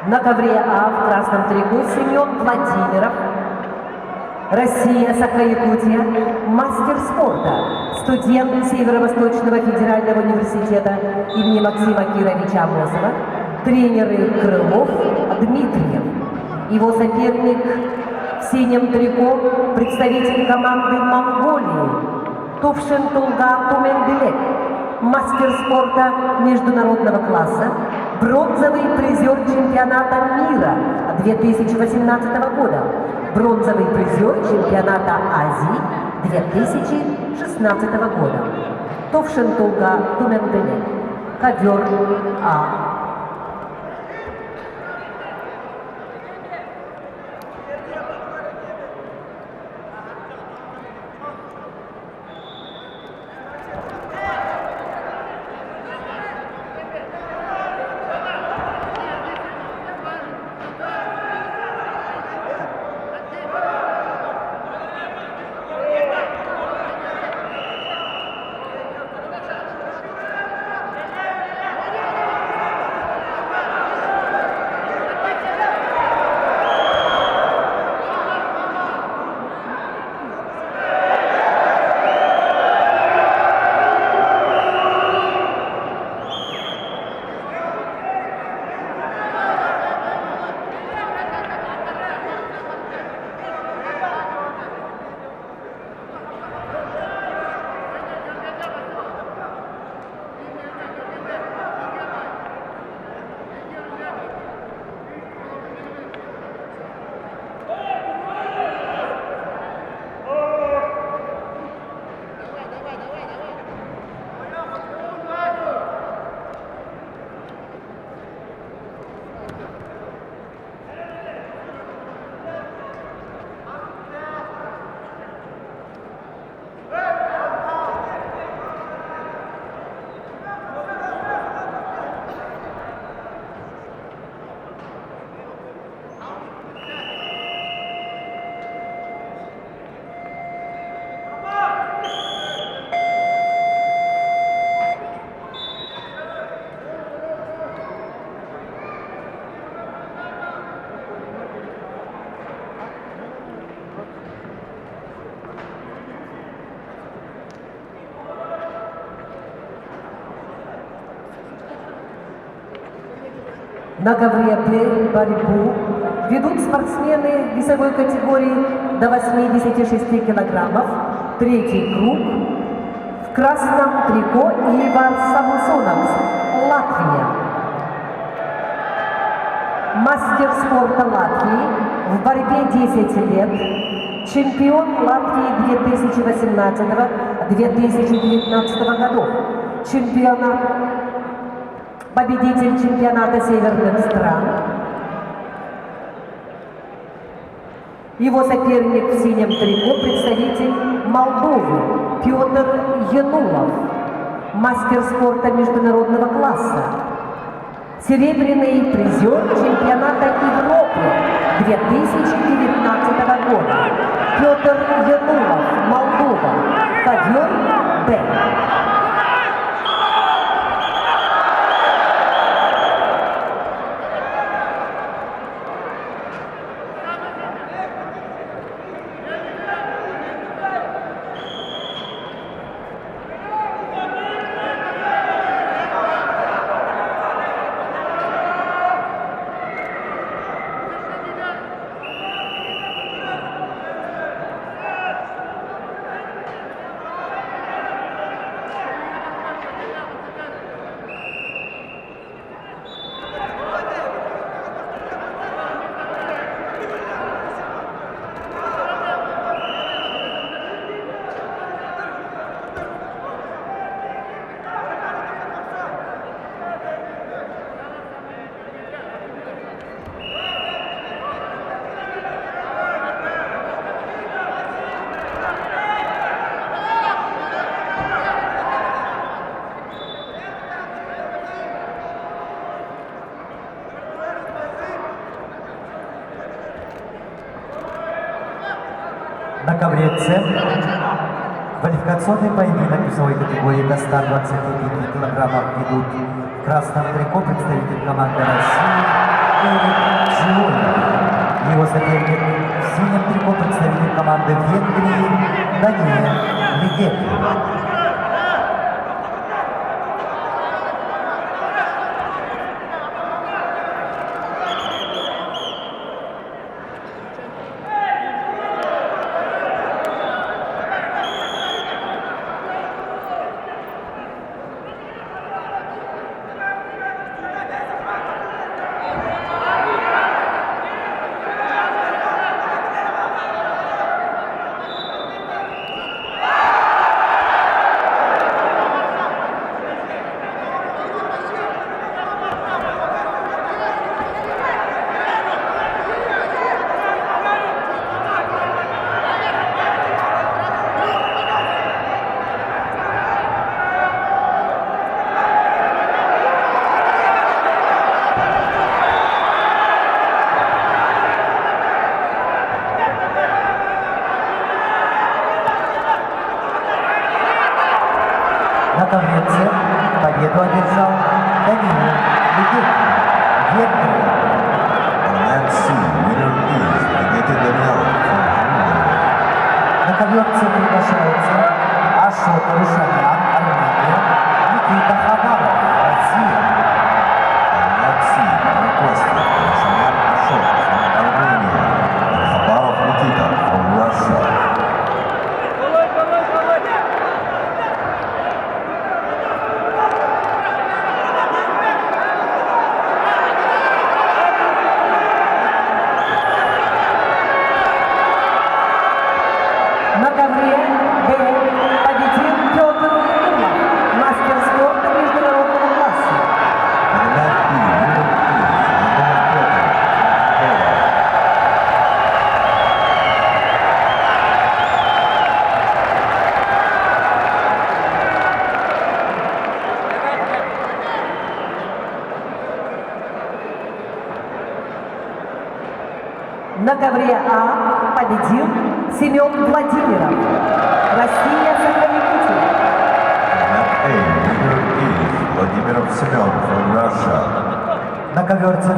На ковре А в красном трико Семен Владимиров. Россия, Саха-Якутия, мастер спорта, студент Северо-Восточного федерального университета имени Максима Кировича Амосова, тренеры Крылов, Дмитриев. Его соперник в синем трико, представитель команды Монголии, Тувшин-Тулга Туменбилек, мастер спорта международного класса, бронзовый призер чемпионата мира 2018 года, бронзовый призер чемпионата Азии 2016 года. Тувшин-Тулга Туменбилек, ковер А. На ковре Б борьбу ведут спортсмены весовой категории до 86 килограммов. Третий круг. В красном трико Ивар Самсоновс, Латвия. Мастер спорта Латвии, в борьбе 10 лет. Чемпион Латвии 2018-2019 годов. Победитель чемпионата северных стран. Его соперник в синем трико, представитель Молдовы, Петр Янулов, мастер спорта международного класса, серебряный призер чемпионата Европы 2019 года, Петр Янулов, Молдова, ковер Б. На ковре С квалификационный поединок весовой категории до 125 килограммов ведут в красном трико представитель команды России Эрик Чиоль. Его соперник в синем трико представитель команды Венгрии Даниэль Легети. На коврице победу одержал Даниэль Легети. Венгрия. Let's see, winner is Ligeti Daniel from Hungary. На коверце приглашаются Ашот Рушанян, Армения, Никита Хабаров, Россия. Let's see, requested Roshayan Ashot from Armenia and Khabarov Nikita from Russia. На ковре Б победил Петр Ермолов, мастер спорта международного класса. And that B, winner is Nikolai Petr from Poland. На ковре А победил Семен Владимиров. Россия, сохранит титул. And that A, winner is Vladimir Semyon from Russia. На коверце